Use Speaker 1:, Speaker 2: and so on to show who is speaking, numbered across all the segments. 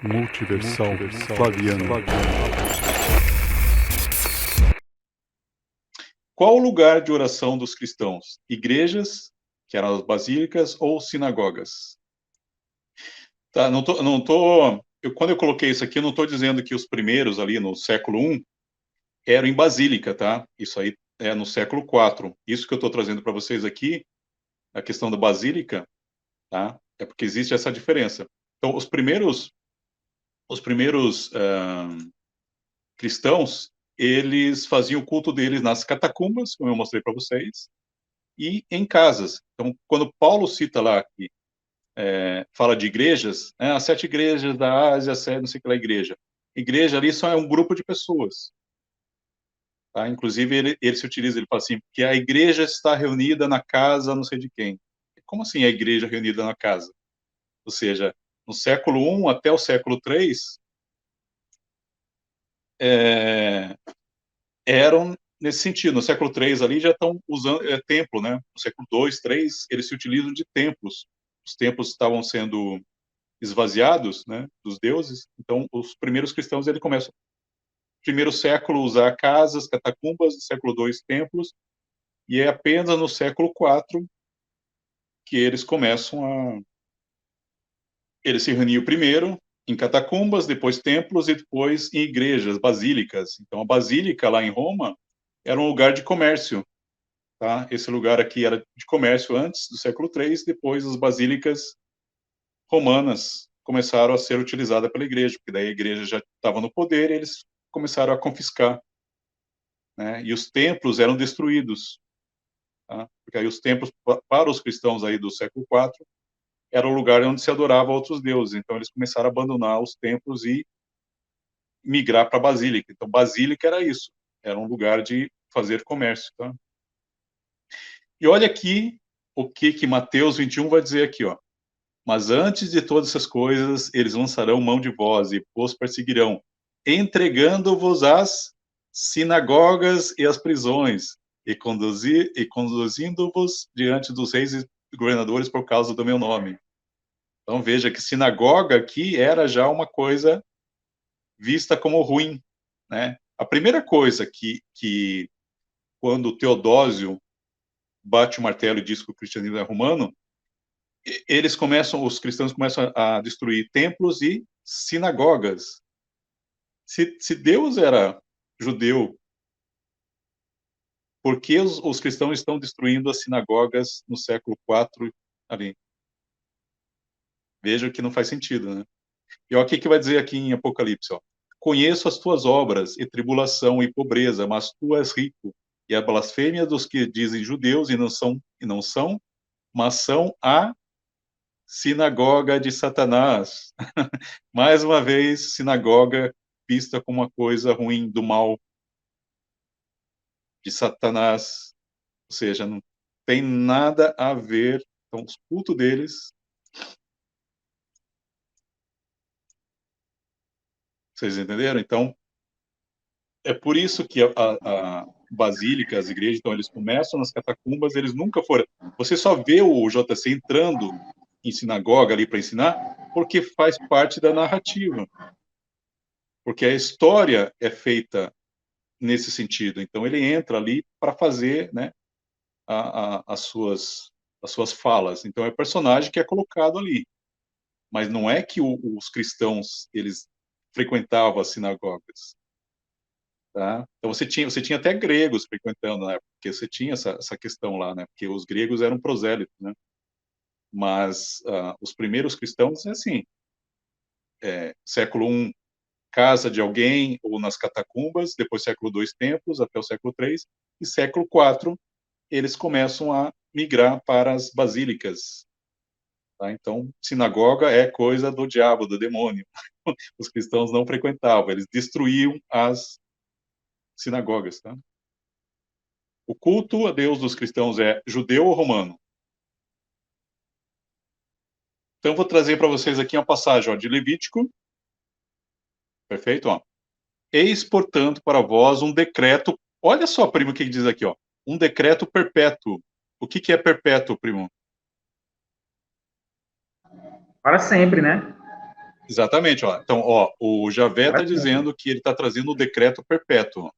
Speaker 1: Multiversal Flaviano.
Speaker 2: Qual o lugar de oração dos cristãos? Igrejas, que eram as basílicas, ou sinagogas? Tá, quando eu coloquei isso aqui, eu não estou dizendo que os primeiros ali no século I eram em basílica, tá? Isso aí é no século IV. Isso que eu estou trazendo para vocês aqui, a questão da basílica, tá? É porque existe essa diferença. Então, os primeiros cristãos, eles faziam o culto deles nas catacumbas, como eu mostrei para vocês, e em casas. Então, quando Paulo cita lá que fala de igrejas, né, as 7 igrejas da Ásia, não sei o que lá, igreja. Igreja ali só é um grupo de pessoas. Tá? Inclusive, ele se utiliza, ele fala assim, que a igreja está reunida na casa não sei de quem. Como assim a igreja reunida na casa? Ou seja, no século I até o século III, eram nesse sentido. No século III ali já estão usando templo, né? No século II, III, eles se utilizam de templos. Os templos estavam sendo esvaziados, né, dos deuses. Então, os primeiros cristãos ele começam primeiro século usar casas, catacumbas, no século II templos, e é apenas no século IV que eles começam a eles se reuniam primeiro em catacumbas, depois templos e depois em igrejas, basílicas. Então, a basílica lá em Roma era um lugar de comércio. Tá? Esse lugar aqui era de comércio antes do século III, depois as basílicas romanas começaram a ser utilizadas pela igreja, porque daí a igreja já estava no poder e eles começaram a confiscar. Né? E os templos eram destruídos. Tá? Porque aí os templos, para os cristãos aí do século IV, era o lugar onde se adorava outros deuses. Então eles começaram a abandonar os templos e migrar para a basílica. Então basílica era isso, era um lugar de fazer comércio. Tá? E olha aqui o que Mateus 21 vai dizer aqui, ó. Mas antes de todas essas coisas, eles lançarão mão de vós e vos perseguirão, entregando-vos às sinagogas e às prisões, e conduzindo-vos diante dos reis e governadores por causa do meu nome. Então veja que sinagoga aqui era já uma coisa vista como ruim, né? A primeira coisa que quando Teodósio bate o martelo e diz que o cristianismo é romano, os cristãos começam a destruir templos e sinagogas. Se Deus era judeu, por que os cristãos estão destruindo as sinagogas no século IV ali? Veja que não faz sentido, né? E olha o que vai dizer aqui em Apocalipse, ó. Conheço as tuas obras e tribulação e pobreza, mas tu és rico. E a blasfêmia dos que dizem judeus e não são, mas são a sinagoga de Satanás. Mais uma vez, sinagoga vista como uma coisa ruim, do mal, de Satanás. Ou seja, não tem nada a ver. Então, os cultos deles, vocês entenderam? Então, é por isso que a basílica, as igrejas, então, eles começam nas catacumbas, eles nunca foram. Você só vê o JC entrando em sinagoga ali para ensinar, porque faz parte da narrativa. Porque a história é feita nesse sentido. Então, ele entra ali para fazer, né, as suas falas. Então, é o personagem que é colocado ali. Mas não é que os cristãos eles frequentavam as sinagogas. Tá? Então, você tinha até gregos frequentando, né? Porque você tinha essa questão lá, né? Porque os gregos eram prosélitos, né? Mas os primeiros cristãos, é assim, século I, casa de alguém, ou nas catacumbas, depois século II, templos, até o século III, e século IV, eles começam a migrar para as basílicas. Tá? Então, sinagoga é coisa do diabo, do demônio. Os cristãos não frequentavam, eles destruíam as sinagogas. Tá? O culto a Deus dos cristãos é judeu ou romano? Então, vou trazer para vocês aqui uma passagem de Levítico. Perfeito? Ó. Eis, portanto, para vós um decreto. Olha só, primo, o que diz aqui, ó. Um decreto perpétuo. O que é perpétuo, primo?
Speaker 3: Para sempre, né?
Speaker 2: Exatamente, ó. Então, ó, o Javé está
Speaker 3: Para sempre.
Speaker 2: dizendo que ele está trazendo o decreto perpétuo.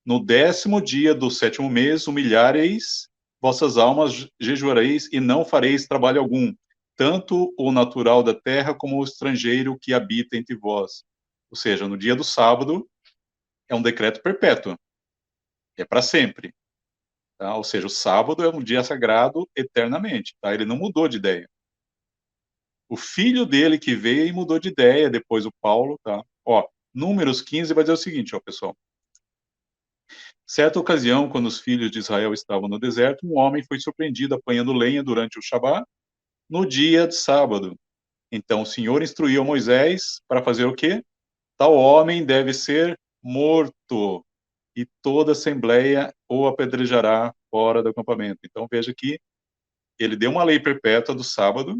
Speaker 2: No 10º dia do 7º mês, humilhareis vossas almas, jejuareis e não fareis trabalho algum, tanto o natural da terra como o estrangeiro que habita entre vós. Ou seja, no dia do sábado é um decreto perpétuo, é para sempre. Tá? Ou seja, o sábado é um dia sagrado eternamente. Tá? Ele não mudou de ideia. O filho dele que veio e mudou de ideia, depois o Paulo, tá? Ó, Números 15 vai dizer o seguinte, ó, pessoal. Certa ocasião, quando os filhos de Israel estavam no deserto, um homem foi surpreendido apanhando lenha durante o Shabat, no dia de sábado. Então o Senhor instruiu Moisés para fazer o quê? Tal homem deve ser morto, e toda a assembleia o apedrejará fora do acampamento. Então veja que ele deu uma lei perpétua do sábado,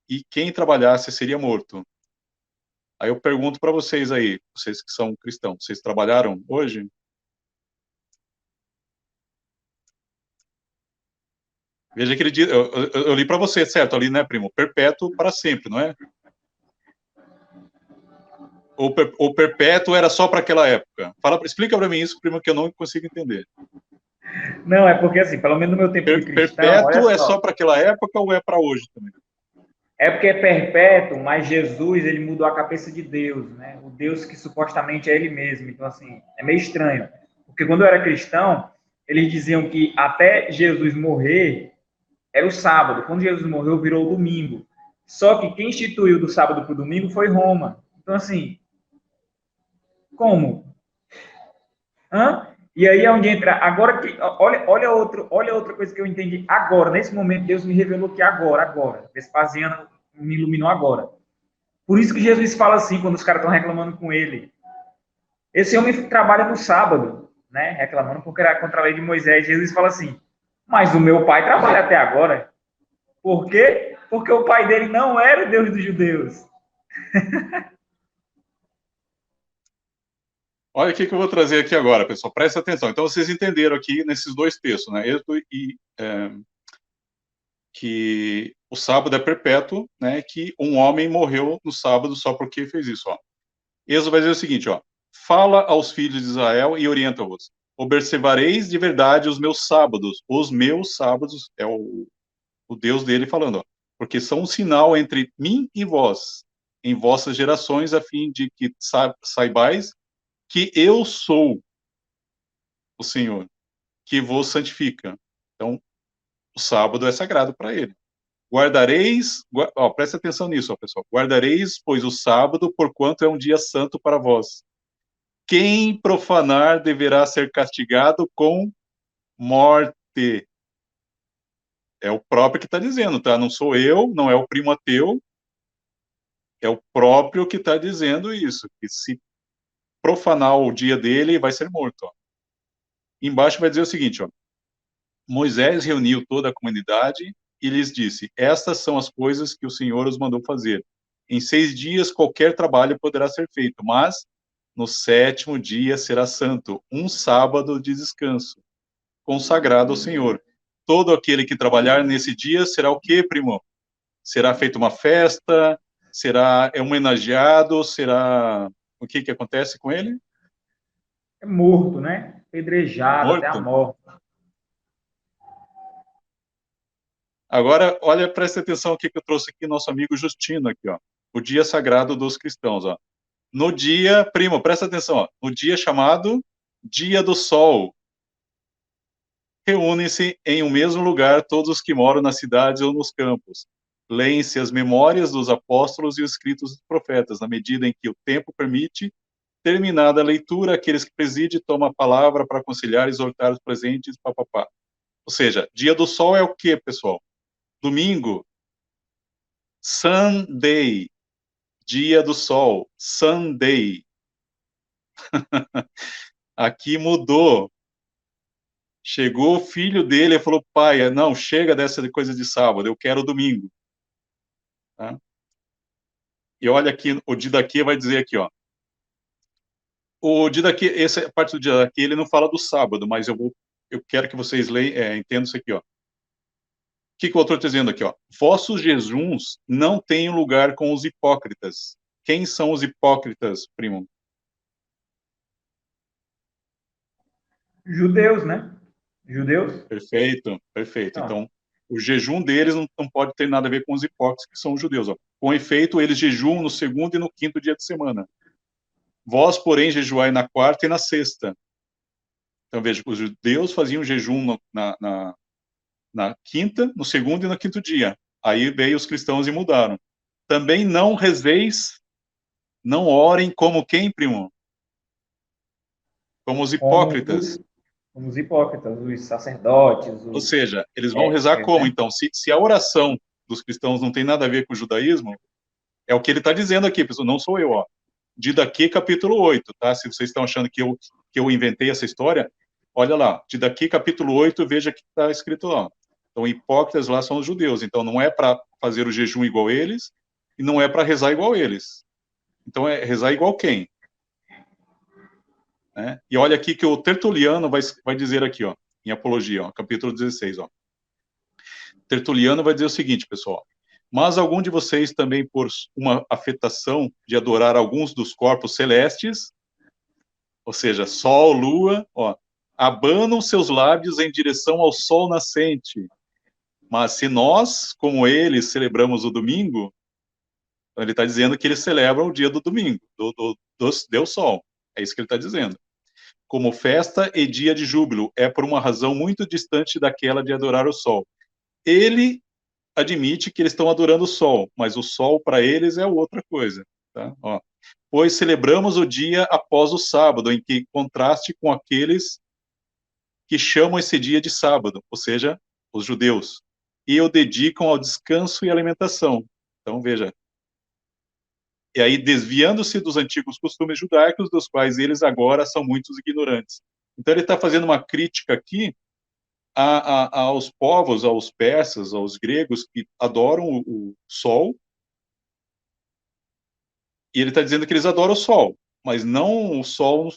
Speaker 2: e quem trabalhasse seria morto. Aí eu pergunto para vocês aí, vocês que são cristãos, vocês trabalharam hoje? Veja que ele diz, eu li para você, certo? Ali, né, primo? Perpétuo para sempre, não é? Ou perpétuo era só para aquela época? Explica para mim isso, primo, que eu não consigo entender.
Speaker 3: Não, é porque assim, pelo menos no meu tempo de cristão, olha
Speaker 2: Perpétuo é
Speaker 3: só.
Speaker 2: só para aquela época ou é para hoje também?
Speaker 3: É porque é perpétuo, mas Jesus, ele mudou a cabeça de Deus, né? O Deus que supostamente é ele mesmo. Então, assim, é meio estranho. Porque quando eu era cristão, eles diziam que até Jesus morrer era o sábado. Quando Jesus morreu, virou o domingo. Só que quem instituiu do sábado para o domingo foi Roma. Então, assim, como? Hã? E aí é onde entra. Agora que. Olha outra coisa que eu entendi agora. Nesse momento, Deus me revelou que agora. Vespasiano me iluminou agora. Por isso que Jesus fala assim, quando os caras estão reclamando com ele. Esse homem trabalha no sábado, né? Reclamando porque era contra a lei de Moisés. Jesus fala assim, mas o meu pai trabalha até agora. Por quê? Porque o pai dele não era o Deus dos judeus.
Speaker 2: Olha o que eu vou trazer aqui agora, pessoal. Presta atenção. Então, vocês entenderam aqui nesses dois textos, né? Êxodo e que o sábado é perpétuo, né? Que um homem morreu no sábado só porque fez isso, ó. Êxodo vai dizer o seguinte, ó. Fala aos filhos de Israel e orienta-os. Observareis de verdade os meus sábados, é o Deus dele falando, ó. Porque são um sinal entre mim e vós, em vossas gerações, a fim de que saibais que eu sou o Senhor, que vos santifica. Então, o sábado é sagrado para ele. Guardareis, ó, presta atenção nisso, ó, pessoal. Guardareis, pois, o sábado, porquanto é um dia santo para vós. Quem profanar deverá ser castigado com morte. É o próprio que está dizendo, tá? Não sou eu, não é o primo ateu, é o próprio que está dizendo isso, que se profanar o dia dele, vai ser morto. Ó. Embaixo vai dizer o seguinte, ó. Moisés reuniu toda a comunidade e lhes disse, estas são as coisas que o Senhor os mandou fazer. Em 6 dias qualquer trabalho poderá ser feito, mas no 7º dia será santo, um sábado de descanso, consagrado ao Senhor. Todo aquele que trabalhar nesse dia será o quê, primo? Será feita uma festa? Será homenageado? Será... O que acontece com ele?
Speaker 3: É morto, né? Pedrejado até a
Speaker 2: Morto.
Speaker 3: morte.
Speaker 2: Agora, olha, presta atenção o que eu trouxe aqui, nosso amigo Justino aqui, ó. O dia sagrado dos cristãos, ó. No dia, primo, presta atenção, ó. No dia chamado Dia do Sol, reúnem-se em um mesmo lugar todos os que moram nas cidades ou nos campos. Leem-se as memórias dos apóstolos e os escritos dos profetas, na medida em que o tempo permite. Terminada a leitura, aqueles que presidem tomam a palavra para aconselhar e exortar os presentes, papapá. Ou seja, Dia do Sol é o quê, pessoal? Domingo, Sunday, dia do sol, Sunday. Aqui mudou. Chegou o filho dele e falou, pai, não, chega dessa coisa de sábado, eu quero domingo. Tá? E olha aqui, o Didaquê vai dizer aqui, ó. O Didaquê, essa parte do Didaquê, ele não fala do sábado, mas eu quero que vocês entendam isso aqui, ó. O que o autor está dizendo aqui, ó? Vossos jejuns não têm lugar com os hipócritas, quem são os hipócritas, primo?
Speaker 3: Judeus, né? Judeus?
Speaker 2: Perfeito, perfeito.
Speaker 3: Então,
Speaker 2: Então, o jejum deles não pode ter nada a ver com os hipócritas, que são os judeus. Ó. Com efeito, eles jejuam no segundo e no quinto dia de semana. Vós, porém, jejuai na quarta e na sexta. Então, veja, os judeus faziam jejum na quinta, no segundo e no quinto dia. Aí veio os cristãos e mudaram. Também não rezeis, não orem como quem, primo? Como os
Speaker 3: como
Speaker 2: hipócritas.
Speaker 3: como os hipócritas, os sacerdotes,
Speaker 2: Ou
Speaker 3: os
Speaker 2: seja, eles vão rezar como,
Speaker 3: né?
Speaker 2: então? Se a oração dos cristãos não tem nada a ver com o judaísmo, é o que ele está dizendo aqui, pessoal, não sou eu, ó. De daqui, capítulo 8, tá? Se vocês estão achando que eu inventei essa história, olha lá, de daqui, capítulo 8, veja que está escrito lá. Então, hipócritas lá são os judeus. Então, não é para fazer o jejum igual eles, e não é para rezar igual eles. Então, é rezar igual quem? Né? E olha aqui que o Tertuliano vai dizer aqui, ó, em Apologia, ó, capítulo 16, ó. Tertuliano vai dizer o seguinte, pessoal. Mas algum de vocês também, por uma afetação de adorar alguns dos corpos celestes, ou seja, Sol, Lua, ó, abanam seus lábios em direção ao Sol nascente. Mas se nós, como eles, celebramos o domingo, então ele está dizendo que eles celebram o dia do domingo, do Deus Sol. É isso que ele está dizendo. Como festa e dia de júbilo, é por uma razão muito distante daquela de adorar o Sol. Ele admite que eles estão adorando o sol, mas o sol para eles é outra coisa. Tá? Ó. Pois celebramos o dia após o sábado, em que contraste com aqueles que chamam esse dia de sábado, ou seja, os judeus, e o dedicam ao descanso e alimentação. Então, veja. E aí, desviando-se dos antigos costumes judaicos, dos quais eles agora são muitos ignorantes. Então, ele está fazendo uma crítica aqui aos povos, aos persas, aos gregos que adoram o sol, e ele está dizendo que eles adoram o sol, mas não o sol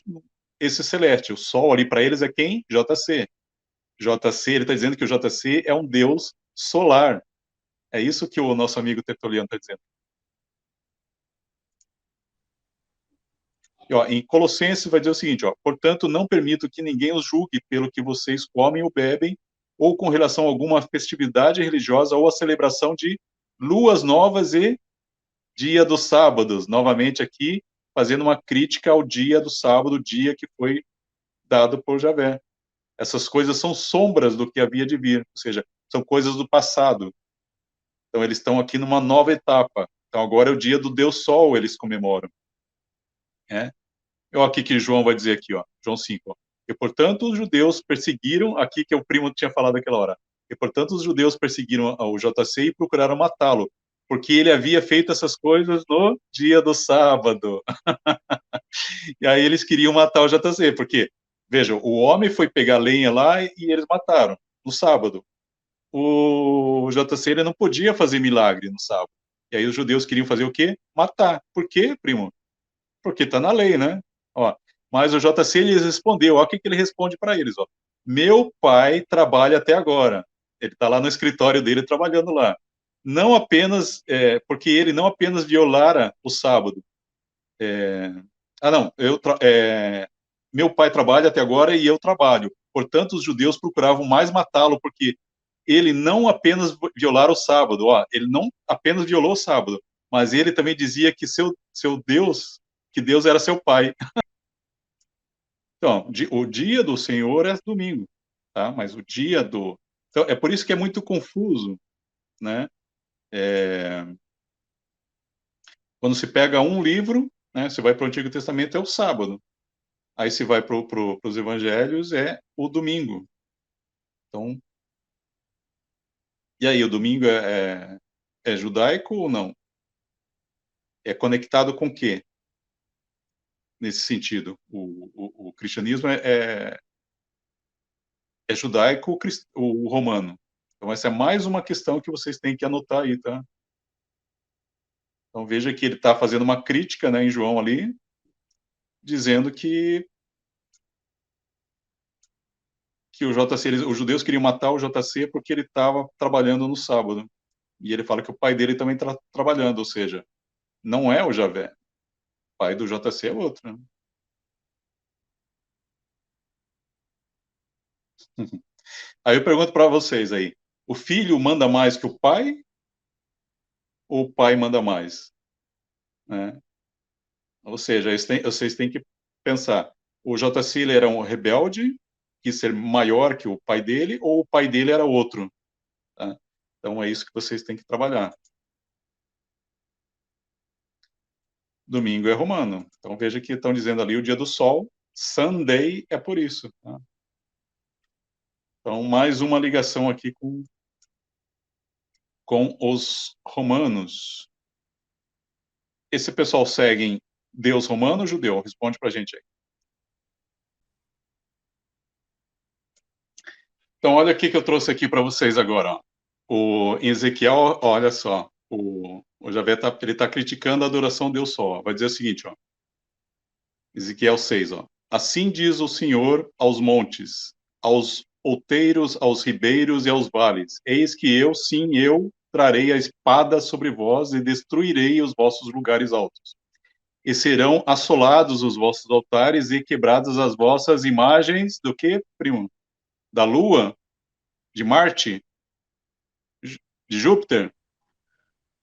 Speaker 2: esse celeste. O sol ali para eles é quem? JC. JC, ele está dizendo que o JC é um deus solar. É isso que o nosso amigo Tertuliano está dizendo. E, ó, em Colossenses vai dizer o seguinte, ó, portanto, não permito que ninguém os julgue pelo que vocês comem ou bebem, ou com relação a alguma festividade religiosa ou a celebração de luas novas e dia dos sábados. Novamente aqui, fazendo uma crítica ao dia do sábado, dia que foi dado por Javé. Essas coisas são sombras do que havia de vir, ou seja, são coisas do passado. Então, eles estão aqui numa nova etapa. Então, agora é o dia do Deus Sol, eles comemoram. É? Olha aqui que João vai dizer aqui, ó, João 5. Ó. E, portanto, os judeus perseguiram, aqui que é o primo tinha falado aquela hora, e, portanto, os judeus perseguiram o JC e procuraram matá-lo, porque ele havia feito essas coisas no dia do sábado. E aí eles queriam matar o JC, porque, veja, o homem foi pegar lenha lá e eles mataram no sábado. O JC ele não podia fazer milagre no sábado. E aí os judeus queriam fazer o quê? Matar. Por quê, primo? Porque está na lei, né? Ó, mas o JC ele respondeu, ó, o que, que ele responde para eles? Ó, meu pai trabalha até agora. Ele está lá no escritório dele trabalhando lá. Não apenas, porque ele não apenas violara o sábado. Não, meu pai trabalha até agora e eu trabalho. Portanto, os judeus procuravam mais matá-lo, porque ele não apenas violara o sábado, ó, ele não apenas violou o sábado, mas ele também dizia que seu Deus, que Deus era seu pai. Então, o dia do Senhor é domingo, tá? Mas o dia do... Então, é por isso que é muito confuso, né? Quando se pega um livro, né, você vai para o Antigo Testamento, é o sábado. Aí se vai para os evangelhos, é o domingo. Então, e aí, o domingo é judaico ou não? É conectado com o quê? Nesse sentido, o cristianismo é judaico ou romano? Então, essa é mais uma questão que vocês têm que anotar aí, tá? Então, veja que ele está fazendo uma crítica, né, em João ali, dizendo que o JC, os judeus queriam matar o JC porque ele estava trabalhando no sábado. E ele fala que o pai dele também está trabalhando, ou seja, não é o Javé. pai do JC é outro. Né? Aí eu pergunto para vocês aí, o filho manda mais que o pai ou o pai manda mais? Né? Ou seja, vocês têm que pensar, o JC ele era um rebelde, quis ser maior que o pai dele, ou o pai dele era outro? Tá? Então é isso que vocês têm que trabalhar. Domingo é romano. Então veja que estão dizendo ali o dia do sol, Sunday é por isso. Tá? Então mais uma ligação aqui com os romanos. Esse pessoal segue Deus romano ou judeu? Responde para a gente aí. Então olha o que eu trouxe aqui para vocês agora. Ó. O em Ezequiel, olha só, o Javé ele está criticando a adoração a Deus só. Vai dizer o seguinte, ó. Ezequiel 6, ó. Assim diz o Senhor aos montes, aos outeiros, aos ribeiros e aos vales. Eis que eu, sim, eu, trarei a espada sobre vós e destruirei os vossos lugares altos. E serão assolados os vossos altares e quebradas as vossas imagens do que, primo? Da Lua? De Marte? De Júpiter?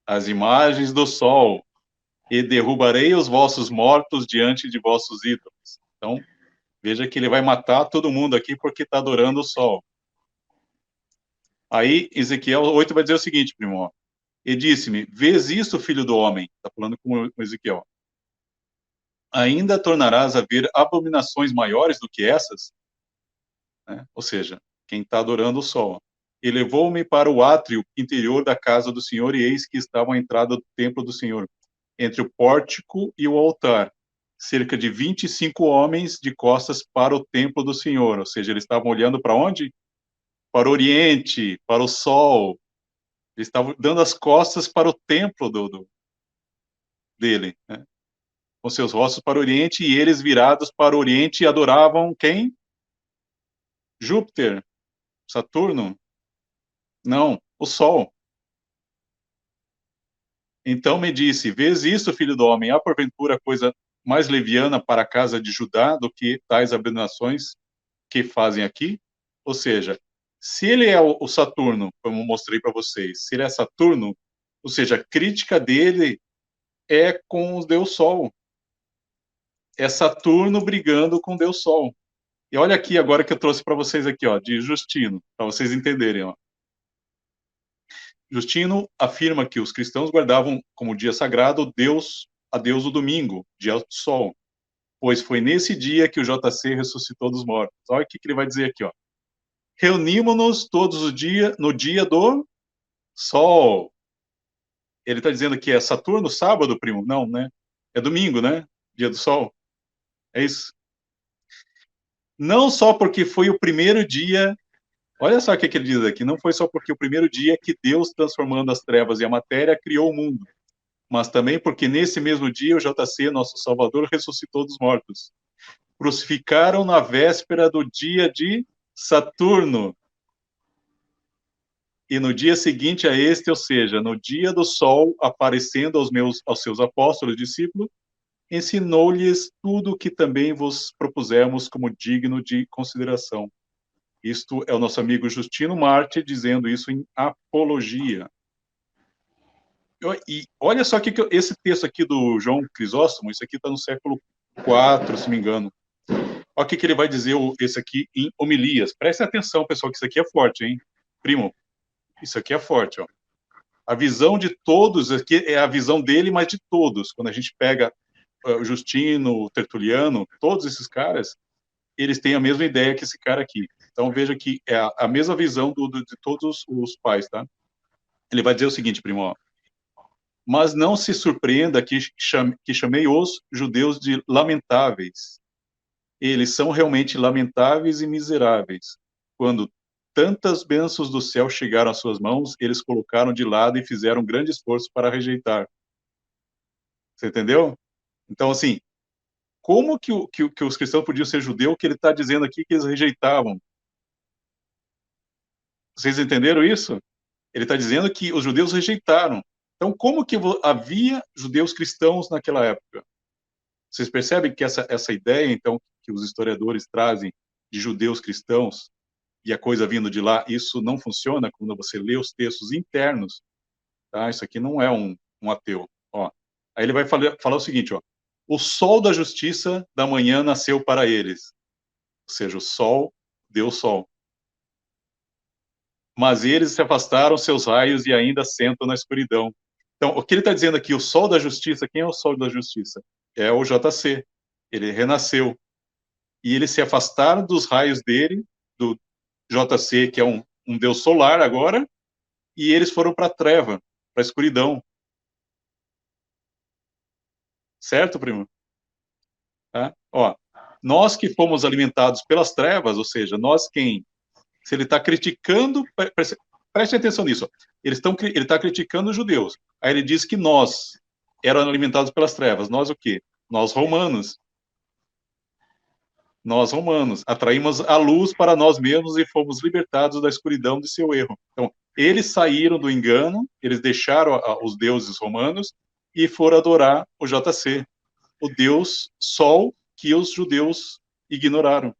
Speaker 2: As imagens do Sol. E derrubarei os vossos mortos diante de vossos ídolos. Então, veja que ele vai matar todo mundo aqui porque está adorando o sol. Aí, Ezequiel 8 vai dizer o seguinte, primo. E disse-me, vês isto, filho do homem? Está falando com Ezequiel. Ainda tornarás a ver abominações maiores do que essas? Né? Ou seja, quem está adorando o sol. E levou-me para o átrio interior da casa do Senhor, e eis que estava a entrada do templo do Senhor, entre o pórtico e o altar, cerca de 25 homens de costas para o templo do Senhor. Ou seja, eles estavam olhando para onde? Para o Oriente, para o Sol. Eles estavam dando as costas para o templo dele, né? Com seus rostos para o Oriente, e eles virados para o Oriente adoravam quem? Júpiter? Saturno? Não, o Sol. Então me disse, vês isso, filho do homem, há porventura coisa mais leviana para a casa de Judá do que tais abominações que fazem aqui? Ou seja, se ele é o Saturno, como eu mostrei para vocês, se ele é Saturno, ou seja, a crítica dele é com o Deus Sol. É Saturno brigando com Deus Sol. E olha aqui agora que eu trouxe para vocês aqui, ó, de Justino, para vocês entenderem, ó. Justino afirma que os cristãos guardavam como dia sagrado a Deus o domingo, dia do sol, pois foi nesse dia que o JC ressuscitou dos mortos. Olha o que ele vai dizer aqui, ó. Reunimos-nos todos os dias no dia do sol. Ele está dizendo que é Saturno, sábado, primo? Não, né? É domingo, né? Dia do sol. É isso. Não só porque foi o primeiro dia. Olha só o que ele diz aqui. Não foi só porque o primeiro dia que Deus, transformando as trevas e a matéria, criou o mundo, mas também porque nesse mesmo dia o JC, nosso Salvador, ressuscitou dos mortos. Crucificaram na véspera do dia de Saturno. E no dia seguinte a este, ou seja, no dia do sol, aparecendo aos seus apóstolos e discípulos, ensinou-lhes tudo o que também vos propusemos como digno de consideração. Isto é o nosso amigo Justino Marte dizendo isso em Apologia. E olha só que esse texto aqui do João Crisóstomo, isso aqui está no século IV, se me engano. Olha o que ele vai dizer, esse aqui, em Homilias. Prestem atenção, pessoal, que isso aqui é forte, hein? Primo, isso aqui é forte, ó. A visão de todos, aqui é a visão dele, mas de todos. Quando a gente pega Justino, Tertuliano, todos esses caras, eles têm a mesma ideia que esse cara aqui. Então veja que é a mesma visão de todos os pais, tá? Ele vai dizer o seguinte, primo, ó. Mas não se surpreenda que chamei os judeus de lamentáveis. Eles são realmente lamentáveis e miseráveis. Quando tantas bênçãos do céu chegaram às suas mãos, eles colocaram de lado e fizeram um grande esforço para rejeitar. Você entendeu? Então, assim, como que os cristãos podiam ser judeus que ele está dizendo aqui que eles rejeitavam? Vocês entenderam isso? Ele está dizendo que os judeus rejeitaram. Então, como que havia judeus cristãos naquela época? Vocês percebem que essa ideia, então, que os historiadores trazem de judeus cristãos e a coisa vindo de lá, isso não funciona quando você lê os textos internos, tá? Isso aqui não é um ateu, ó. Aí ele vai falar o seguinte, ó: o sol da justiça da manhã nasceu para eles, ou seja, o sol deu sol. Mas eles se afastaram seus raios e ainda sentam na escuridão. Então, o que ele está dizendo aqui, o sol da justiça, quem é o sol da justiça? É o JC. Ele renasceu. E eles se afastaram dos raios dele, do JC, que é um deus solar agora, e eles foram para a treva, para a escuridão. Certo, primo? Tá? Ó, nós que fomos alimentados pelas trevas, ou seja, nós quem, se ele está criticando, preste atenção nisso, ó. Ele está criticando os judeus. Aí ele diz que nós éramos alimentados pelas trevas. Nós o quê? Nós romanos. Nós romanos atraímos a luz para nós mesmos e fomos libertados da escuridão de seu erro. Então, eles saíram do engano, eles deixaram os deuses romanos e foram adorar o JC, o deus Sol que os judeus ignoraram.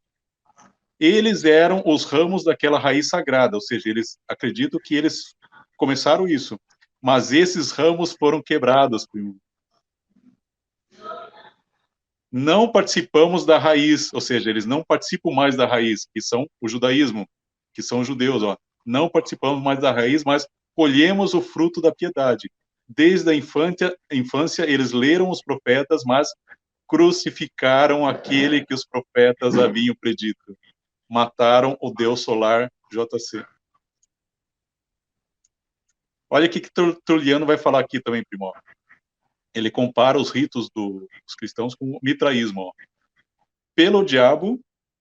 Speaker 2: Eles eram os ramos daquela raiz sagrada, ou seja, eles acreditam que eles começaram isso, mas esses ramos foram quebrados, primo. Não participamos da raiz, ou seja, eles não participam mais da raiz, que são o judaísmo, que são os judeus, ó. Não participamos mais da raiz, mas colhemos o fruto da piedade. Desde a infância eles leram os profetas, mas crucificaram aquele que os profetas haviam predito. Mataram o Deus solar JC. Olha o que Tertuliano vai falar aqui também, primo. Ele compara os ritos dos cristãos com o mitraísmo. Ó. Pelo diabo,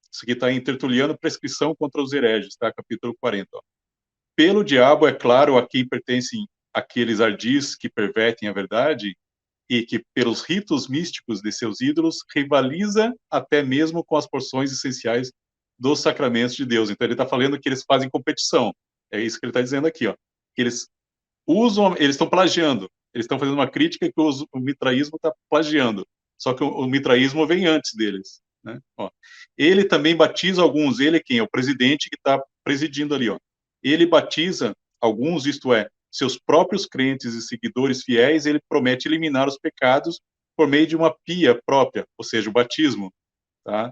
Speaker 2: isso aqui está em Tertuliano, prescrição contra os hereges, tá? Capítulo 40. Ó. Pelo diabo, é claro, a quem pertencem aqueles ardis que pervertem a verdade e que, pelos ritos místicos de seus ídolos, rivaliza até mesmo com as porções essenciais dos sacramentos de Deus. Então, ele está falando que eles fazem competição. É isso que ele está dizendo aqui, ó. Que eles estão plagiando. Eles estão fazendo uma crítica que o mitraísmo está plagiando. Só que o mitraísmo vem antes deles. Né? Ó, ele também batiza alguns. Ele quem? É o presidente que está presidindo ali. Ó. Ele batiza alguns, isto é, seus próprios crentes e seguidores fiéis. Ele promete eliminar os pecados por meio de uma pia própria, ou seja, o batismo. Tá?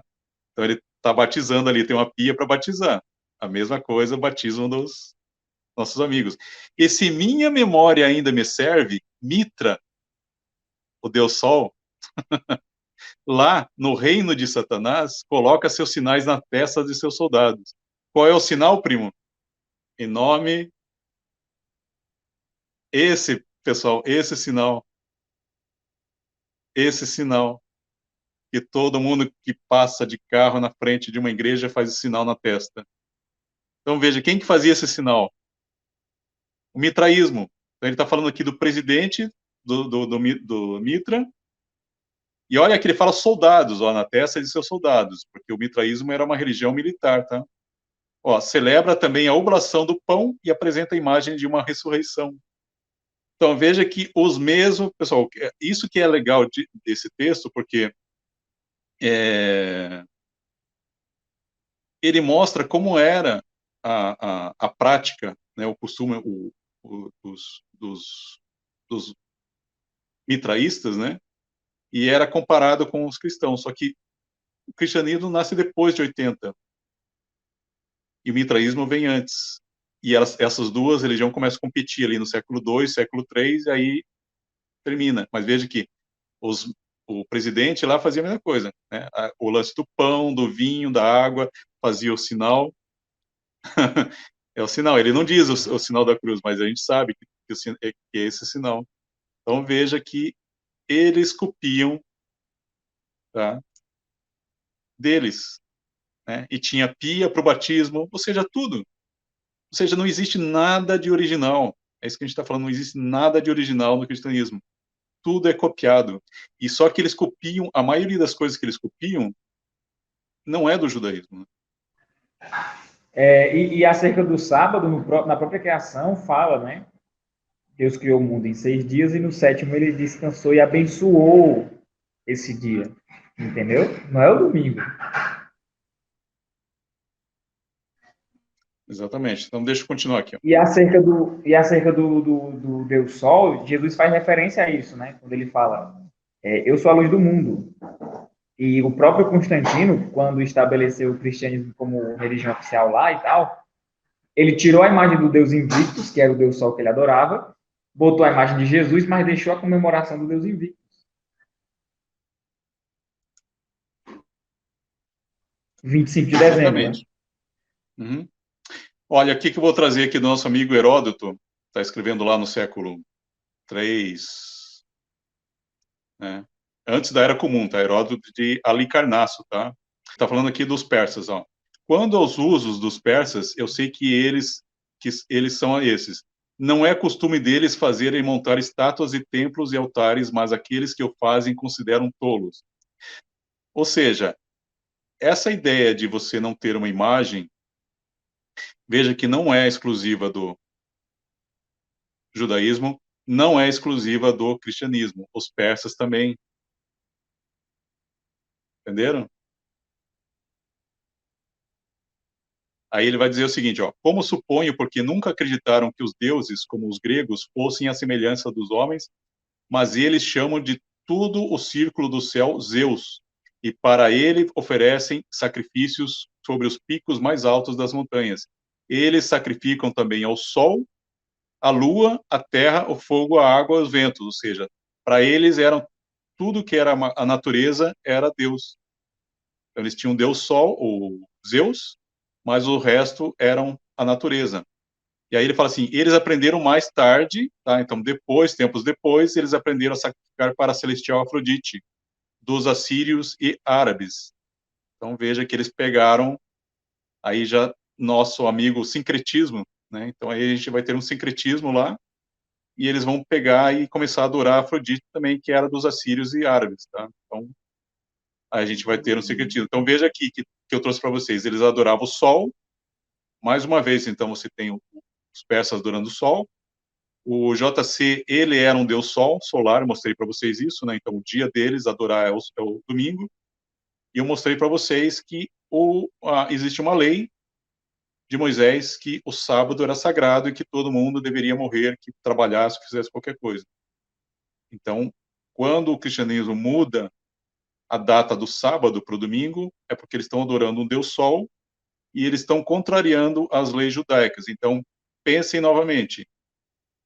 Speaker 2: Então ele está batizando ali, tem uma pia para batizar. A mesma coisa, o batismo dos nossos amigos. E se minha memória ainda me serve, Mitra, o Deus Sol, lá no reino de Satanás, coloca seus sinais na testa de seus soldados. Qual é o sinal, primo? Em nome... Esse, pessoal, esse sinal, que todo mundo que passa de carro na frente de uma igreja faz esse sinal na testa. Então, veja, quem que fazia esse sinal? O mitraísmo. Então, ele está falando aqui do presidente do Mitra, e olha que ele fala soldados, ó, na testa de seus soldados, porque o mitraísmo era uma religião militar, tá? Ó, celebra também a oblação do pão e apresenta a imagem de uma ressurreição. Então, veja que os mesmos, pessoal, isso que é legal desse texto, porque ele mostra como era a prática, né, o costume dos mitraístas, né, e era comparado com os cristãos, só que o cristianismo nasce depois de 80, e o mitraísmo vem antes, e essas duas religiões começam a competir ali no século II, século III, e aí termina, mas veja que o presidente lá fazia a mesma coisa, né, o lance do pão, do vinho, da água, fazia o sinal, é o sinal, ele não diz o sinal da cruz, mas a gente sabe que é esse sinal. Então veja que eles copiam, tá, deles, né? E tinha pia para o batismo, ou seja, tudo. Ou seja, não existe nada de original. É isso que a gente está falando, não existe nada de original no cristianismo. Tudo é copiado. E só que eles copiam, a maioria das coisas que eles copiam não é do judaísmo. Né?
Speaker 3: E acerca do sábado, na própria criação, fala, né? Deus criou o mundo em 6 dias e no sétimo ele descansou e abençoou esse dia, entendeu? Não é o domingo.
Speaker 2: Exatamente. Então, deixa eu continuar aqui. Ó.
Speaker 3: E acerca do Deus Sol, Jesus faz referência a isso, né? Quando ele fala, eu sou a luz do mundo. E o próprio Constantino, quando estabeleceu o cristianismo como religião oficial lá e tal, ele tirou a imagem do Deus Invictus, que era o Deus Sol que ele adorava, botou a imagem de Jesus, mas deixou a comemoração do Deus Invictus. 25 de dezembro, né?
Speaker 2: Exatamente. Uhum. Olha, aqui que eu vou trazer aqui do nosso amigo Heródoto, está escrevendo lá no século 3, né? Antes da Era Comum, tá? Heródoto de Alicarnasso, tá? Está falando aqui dos persas, ó. Quando aos usos dos persas, eu sei que eles são esses. Não é costume deles fazerem montar estátuas e templos e altares, mas aqueles que o fazem consideram tolos. Ou seja, essa ideia de você não ter uma imagem, veja que não é exclusiva do judaísmo, não é exclusiva do cristianismo. Os persas também. Entenderam? Aí ele vai dizer o seguinte, ó, como suponho, porque nunca acreditaram que os deuses, como os gregos, fossem a semelhança dos homens, mas eles chamam de tudo o círculo do céu Zeus, e para ele oferecem sacrifícios sobre os picos mais altos das montanhas. Eles sacrificam também ao sol, à lua, à terra, o fogo, a água, os ventos, ou seja, para eles eram tudo que era a natureza era Deus. Então eles tinham Deus Sol, o Zeus, mas o resto eram a natureza. E aí ele fala assim, eles aprenderam mais tarde, tá? Então depois, tempos depois, eles aprenderam a sacrificar para a celestial Afrodite, dos assírios e árabes. Então veja que eles pegaram aí já nosso amigo sincretismo, né? Então aí a gente vai ter um sincretismo lá, e eles vão pegar e começar a adorar a Afrodite também, que era dos assírios e árabes, tá? Então a gente vai ter um sincretismo. Então veja aqui que eu trouxe para vocês, eles adoravam o sol. Mais uma vez, então, você tem os persas adorando o Sol. O JC, ele era um deus Sol, solar, eu mostrei para vocês isso, né? Então, o dia deles adorar é o domingo. E eu mostrei para vocês que existe uma lei de Moisés que o sábado era sagrado e que todo mundo deveria morrer, que trabalhasse, que fizesse qualquer coisa. Então, quando o cristianismo muda a data do sábado para o domingo, é porque eles estão adorando um deus Sol e eles estão contrariando as leis judaicas. Então, pensem novamente,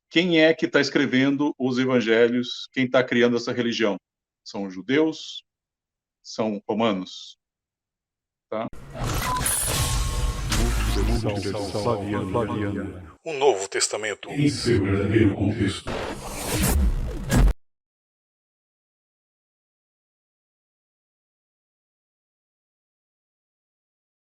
Speaker 2: quem é que está escrevendo os evangelhos? Quem está criando essa religião? São judeus? São romanos? Tá?
Speaker 1: Multiversão Flaviana.
Speaker 4: O Novo Testamento.
Speaker 5: Em seu verdadeiro contexto.